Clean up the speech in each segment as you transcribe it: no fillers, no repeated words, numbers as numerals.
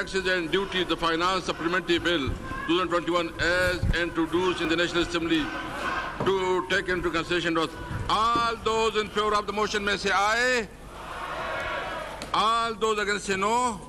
Taxes and Duties, the Finance Supplementary Bill 2021 as introduced in the National Assembly to take into consideration. All those in favor of the motion may say aye. All those against say no.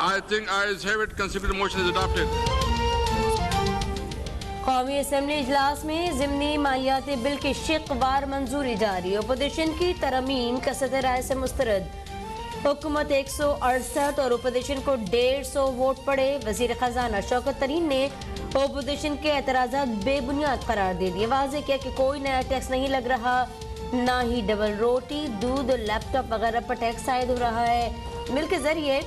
I think ayes have it. Consider the motion is adopted. कौमी assembly इजलास में ज़िमनी मालियाती bill की शिकवार मंजूरी जारी। Opposition की तरमीम कसरत राय से मुस्तरद। हुकूमत 168 और ओपोजिशन को 150 वोट पड़े। वजीर खजाना शौकत तरीन ने ओपोजिशन के एतराज़ात बेबुनियाद करार दे दिए। वाज़ेह किया कि कोई नया टैक्स नहीं लग रहा, ना ही डबल रोटी, दूध और लैपटॉप वगैरह पर टैक्स आयद हो रहा है। बिल के जरिए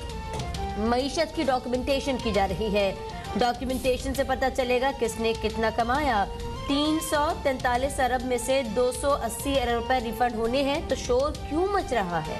मईशत की डॉक्यूमेंटेशन की जा रही है। डॉक्यूमेंटेशन से पता चलेगा किसने कितना कमाया। 343 अरब में से 280 अरब रुपए रिफंड होने हैं, तो शोर क्यों मच रहा है?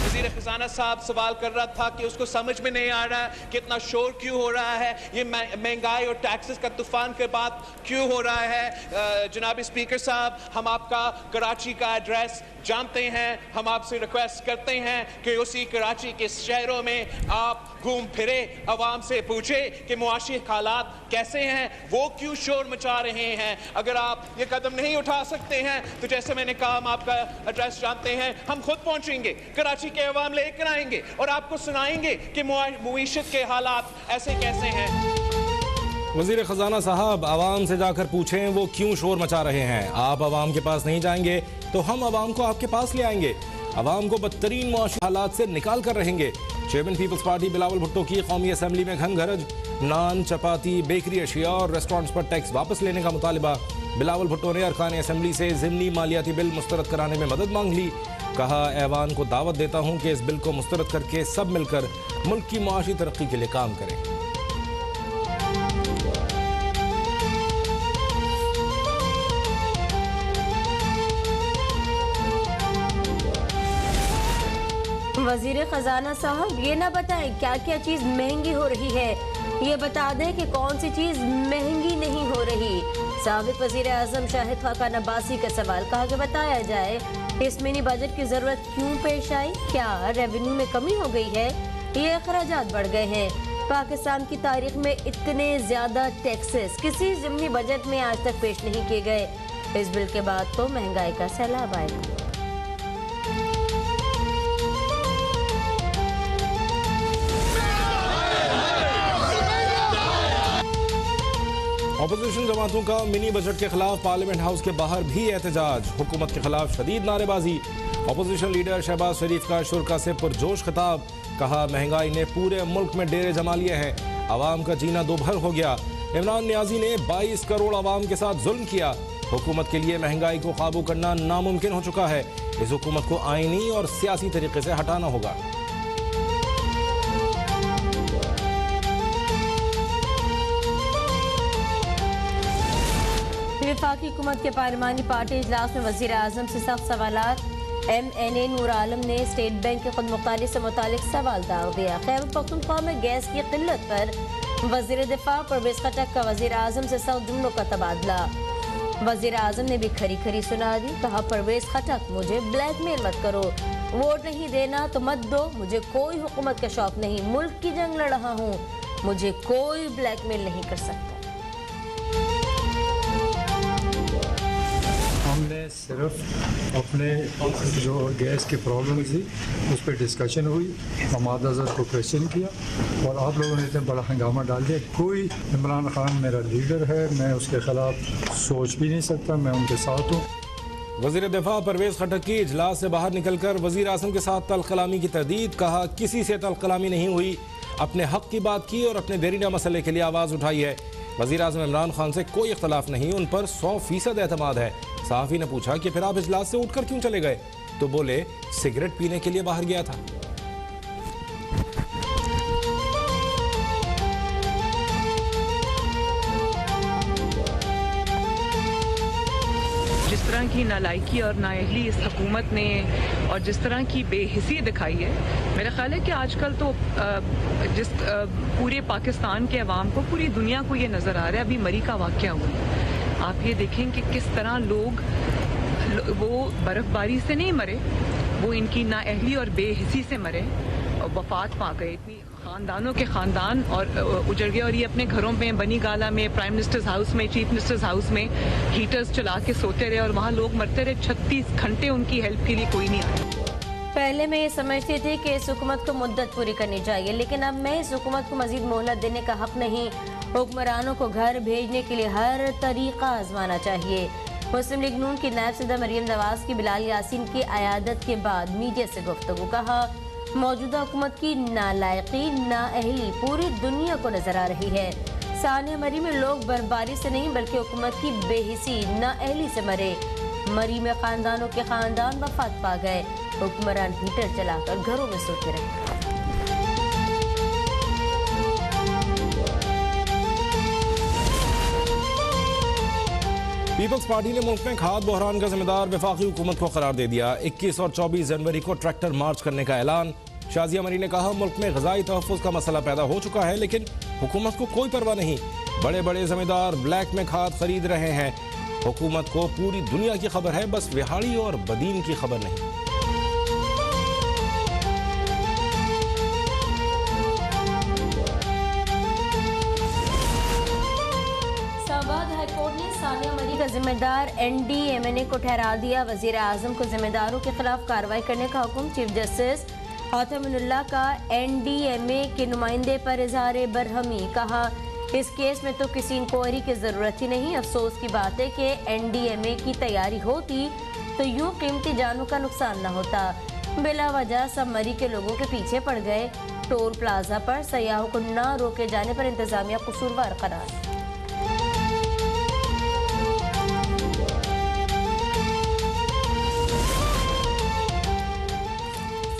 वज़ीर खजाना साहब सवाल कर रहा था कि उसको समझ में नहीं आ रहा कि इतना शोर क्यों हो रहा है, ये महंगाई और टैक्सेस का तूफान के बाद क्यों हो रहा है। जनाब स्पीकर साहब, हम आपका कराची का एड्रेस जानते हैं, हम आपसे रिक्वेस्ट करते हैं कि उसी कराची के शहरों में आप घूम फिरे, आवाम से पूछे कि मुआशी हालात कैसे हैं, वो क्यों शोर मचा रहे हैं। अगर आप ये कदम नहीं उठा सकते हैं तो जैसे मैंने कहा, हम आपका एड्रेस जानते हैं, हम खुद पहुंचेंगे, कराची के अवाम लेकर आएंगे और आपको सुनाएंगे कि मुईशत के हालात ऐसे कैसे हैं। वज़ीर ख़जाना साहब, आवाम से जाकर पूछें वो क्यों शोर मचा रहे हैं। आप आवाम के पास नहीं जाएंगे तो हम आवाम को आपके पास ले आएंगे, आवाम को बदतरीन मुआशी हालात से निकाल कर रहेंगे। Chairman peoples party Bilawal Bhutto की कौमी असम्बली में घनघरज। नान, चपाती, बेकरी अशिया और रेस्टोरेंट्स पर टैक्स वापस लेने का मुतालिबा। बिलावल भुट्टो ने अरकान असम्बली से ज़िमनी मालियाती बिल मुस्तरद कराने में मदद मांग ली। कहा, ऐवान को दावत देता हूँ कि इस बिल को मुस्तरद करके सब मिलकर मुल्क की मुआशी तरक्की के लिए काम करें। वजीर खजाना साहब, ये ना बताएं क्या क्या चीज महंगी हो रही है, ये बता दें कि कौन सी चीज महंगी नहीं हो रही। साबिक वजीर आजम शाहिद खाकान अब्बासी का सवाल। कहा कि बताया जाए इस मिनी बजट की जरूरत क्यों पेश आई, क्या रेवेन्यू में कमी हो गई है, ये अखराजात बढ़ गए हैं। पाकिस्तान की तारीख में इतने ज्यादा टैक्सेस किसी ज़िमनी बजट में आज तक पेश नहीं किए गए। इस बिल के बाद तो महंगाई का सैलाब आएगा। अपोजिशन जमातों का मिनी बजट के खिलाफ पार्लियामेंट हाउस के बाहर भी एहतजाज। हुकूमत के खिलाफ शदीद नारेबाजी। अपोजिशन लीडर शहबाज शरीफ का शुरा से पुरजोश खिताब। कहा, महंगाई ने पूरे मुल्क में डेरे जमा लिए हैं, आवाम का जीना दोभर हो गया। इमरान नियाजी ने 22 करोड़ आवाम के साथ जुल्म किया। हुकूमत के लिए महंगाई को काबू करना नामुमकिन हो चुका है। इस हुकूमत को आईनी और सियासी तरीके से हटाना होगा। वफाकी हुकूमत के पार्लिमानी पार्टी इजलास में वजीर आजम से सख्त सवालात। MNA नूर आलम ने स्टेट बैंक की खुदमुख्तारी से मुतालिक सवाल दाग दिया। खैबर पख्तूनख्वा में गैस की किल्लत पर वजीर दिफा परवेज खटक का वजीर आजम से सख्त जुमलों का तबादला। वजीर आजम ने भी खरी खरी सुना दी। कहा, परवेज खटक, मुझे ब्लैकमेल मत करो, वोट नहीं देना तो मत दो, मुझे कोई हुकूमत का शौक नहीं, मुल्क की जंग लड़ रहा हूँ, मुझे कोई ब्लैकमेल नहीं कर सकता। हमने सिर्फ अपने जो गैस की प्रॉब्लम थी उस पर डिस्कशन हुई, हमाद अजहर को क्वेश्चन किया और आप लोगों ने इतना बड़ा हंगामा डाल दिया। कोई, इमरान खान मेरा लीडर है, मैं उसके खिलाफ सोच भी नहीं सकता, मैं उनके साथ हूँ। वज़ीर दिफा परवेज खटक की इजलास से बाहर निकलकर वज़ीर आज़म के साथ तलकलामी की तरदीद। कहा, किसी से तलकलामी नहीं हुई, अपने हक की बात की और अपने देरीना मसले के लिए आवाज़ उठाई है। वज़ीर आज़म इमरान खान से कोई इख्तलाफ नहीं, उन पर 100% एतमाद है। सहाफ़ी ने पूछा कि फिर आप इजलास से उठकर क्यों चले गए, तो बोले सिगरेट पीने के लिए बाहर गया था। जिस तरह की नालायकी और नाअहली इस हुकूमत ने और जिस तरह की बेहिसी दिखाई है, मेरा ख्याल है कि आजकल तो जिस पूरे पाकिस्तान के अवाम को, पूरी दुनिया को ये नज़र आ रहा है। अभी मरी का वाक़या हुआ, आप ये देखें कि किस तरह लोग वो बर्फ़बारी से नहीं मरे, वो इनकी नाअहली और बेहिसी से मरे और वफात पा गए। इतनी ख़ानदानों के ख़ानदान और उजड़ गए और ये अपने घरों में, बनी गाला में, प्राइम मिनिस्टर्स हाउस में, चीफ मिनिस्टर्स हाउस में हीटर्स चला के सोते रहे और वहाँ लोग मरते रहे। 36 घंटे उनकी हेल्प के लिए कोई नहीं आया। पहले मैं ये समझती थी कि इस हुकूमत को मुद्दत पूरी करनी चाहिए, लेकिन अब मैं इस हुकूमत को मजीद मोहलत देने का हक नहीं। हुक्मरानों को घर भेजने के लिए हर तरीका आजमाना चाहिए। मुस्लिम लीग नून की नायब सदर मरियम नवाज की बिलाल यासीन की अयादत के बाद मीडिया से गुफ्तगू। कहा, मौजूदा हुकूमत की नालायकी, नाअहली पूरी दुनिया को नजर आ रही है। सानिया मरी में लोग बर्फबारी से नहीं बल्कि हुकूमत की बेहिसी, नाअहली से मरे। मरी में खानदानों के खानदान वफात पा गए। हुक्मरान हीटर चलाकर घरों में सोते रहे। पीपल्स पार्टी ने मुल्क में खाद बहरान का जिम्मेदार वफाकी हुकूमत को करार दे दिया। 21 और 24 जनवरी को ट्रैक्टर मार्च करने का ऐलान। शाजिया मरी ने कहा, मुल्क में ग़िज़ाई तहफ़्फ़ुज़ का मसला पैदा हो चुका है, लेकिन हुकूमत को कोई परवाह नहीं। बड़े बड़े जमींदार ब्लैक में खाद खरीद रहे हैं। हुकूमत को पूरी दुनिया की खबर है, बस विहाड़ी और बदीन की खबर नहीं। हाईकोर्ट ने सानिया मरी का जिम्मेदार NDMA को ठहरा दिया। वजीर आजम को जिम्मेदारों के खिलाफ कार्रवाई करने का हुक्म। चीफ जस्टिस हातिमुल्लाह का NDMA के नुमाइंदे पर इजहार बरहमी। कहा, इस केस में तो किसी इंक्वायरी की जरूरत ही नहीं। अफसोस की बात है कि NDMA की तैयारी होती तो यूं कीमती जानों का नुकसान न होता। बिला वजह सब मरी के लोगों के पीछे पड़ गए। टोल प्लाजा पर सयाहों को न रोके जाने पर इंतजामिया कसूरवार करार।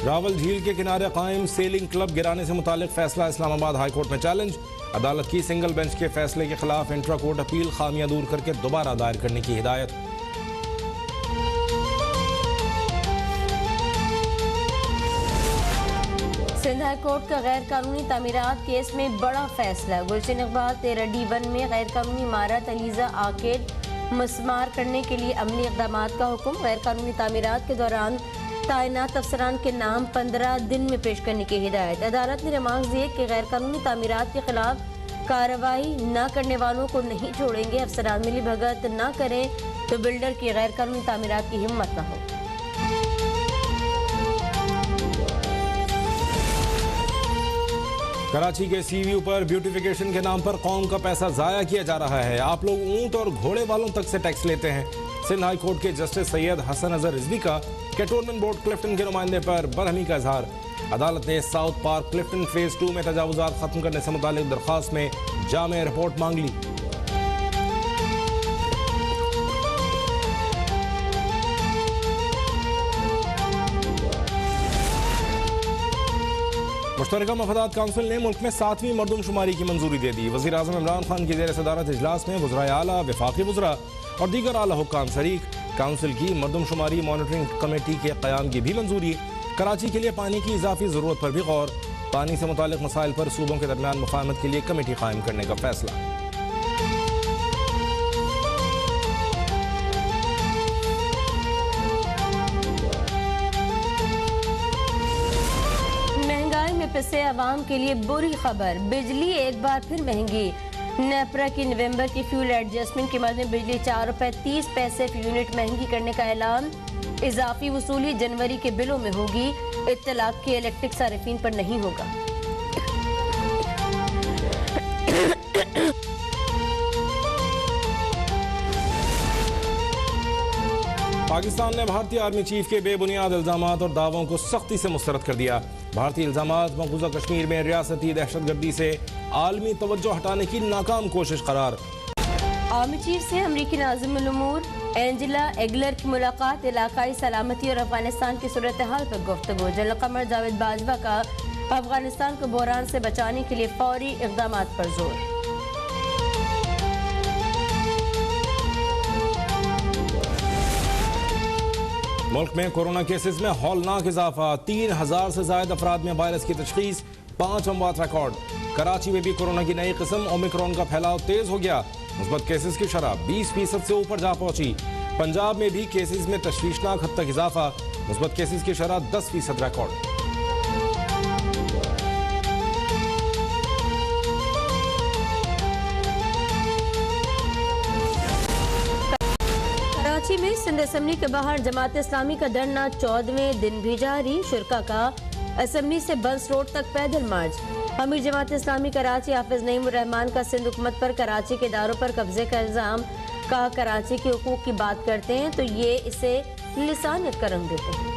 रावल झील के किनारे कायम सेलिंग क्लब गिराने से मुतालिक फैसला इस्लामाबाद हाई कोर्ट में चैलेंज। अदालत की सिंगल बेंच के फैसले के खिलाफ इंट्रा कोर्ट अपील खामियां दूर करके दोबारा दायर करने की हिदायत। सिंध हाई कोर्ट का गैर कानूनी तामीरात केस में बड़ा फैसला। गुलशन इकबाल 13D1 में गैर कानूनी इमारत अलीजा आर्केड मस्मार करने के लिए अमली इक़दाम का हुक्म। गैर कानूनी तामीरात के दौरान तैनात अफसरान के नाम 15 दिन में पेश करने की हिदायत। अदालत ने रिमार्क्स दिए कि गैर कानूनी तामीरात के खिलाफ कार्रवाई न करने वालों को नहीं छोड़ेंगे। अफसरान मिली भगत न करें तो बिल्डर की गैर कानूनी तामीरात की हिम्मत न हो। कराची के सीवीयू पर ब्यूटिफिकेशन के नाम पर कौम का पैसा जाया किया जा रहा है। आप लोग ऊंट और घोड़े वालों तक से टैक्स लेते हैं। सिंध हाई कोर्ट के जस्टिस सैयद हसन अजहर रिजवी का कैंटोनमेंट बोर्ड क्लिफ्टन के नुमाइंदे पर बरहमी का इजहार। अदालत ने साउथ पार्क क्लिफ्टन फेज 2 में तजावुजात खत्म करने से मुतालिक दरख्वास्त में जामे रिपोर्ट मांग ली। मुश्तरका मफादात काउंसिल ने मुल्क में 7वीं मरदमशुमारी की मंजूरी दे दी। वज़ीर आज़म इमरान खान की ज़ेर सदारत इजलास में वज़राए आला, वफाकी वज़रा और दीगर आला हुक्काम शरीक। काउंसिल की मरदमशुमारी मॉनिटरिंग कमेटी के क़याम की भी मंजूरी। कराची के लिए पानी की इजाफी ज़रूरत पर भी गौर। पानी से मुतालिक मसाइल पर सूबों के दरमियान मुफाहमत के लिए कमेटी कायम करने का फैसला। महंगाई में पिसे अवाम के लिए बुरी खबर। बिजली एक बार फिर महंगी। नेपरा की नवंबर की फ्यूल एडजस्टमेंट की मद में बिजली 4 रुपए 30 पैसे फी यूनिट महंगी करने का ऐलान। इजाफी वसूली जनवरी के बिलों में होगी। इत्तलाक के इलेक्ट्रिक सारिफीन पर नहीं होगा। पाकिस्तान ने भारतीय आर्मी चीफ के बेबुनियाद इल्जामात और दावों को सख्ती से मुस्तरद कर दिया। भारतीय इल्जामात मकबूजा कश्मीर में रियासती दहशतगर्दी से आलमी तवज्जो हटाने की नाकाम कोशिश करार। आर्मी चीफ से अमरीकी नाज़िम उल-उमूर एंजेला एगलर की मुलाकात। इलाकाई सलामती और अफगानिस्तान की सूरत हाल पर गुफ्तगू। जनरल कमर जावेद बाजवा का अफगानिस्तान को बहरान से बचाने के लिए फौरी इक़दाम पर जोर। मुल्क में कोरोना केसेस में हौलनाक इजाफा। 3000 से ज्यादा अफराद में वायरस की तशखीस। 5 अमवात रिकॉर्ड। कराची में भी कोरोना की नई किस्म ओमिक्रॉन का फैलाव तेज हो गया। मुस्बत केसेस की शरह 20% से ऊपर जा पहुंची। पंजाब में भी केसेस में तशवीशनाक हद तक इजाफा। मुस्बत केसेस की शरह 10% रिकॉर्ड। कराची में सिंध असेंबली के बाहर जमात इस्लामी का धरना 14वें दिन भी जारी। शुरका का असेंबली से बंस रोड तक पैदल मार्च। अमीर जमात इस्लामी कराची हाफिज नईम उर रहमान का सिंध हुकूमत पर कराची के इदारों पर कब्जे का इल्जाम। कहा कराची के हुकूक की बात करते हैं तो ये इसे लिसानियत का रंग देते हैं।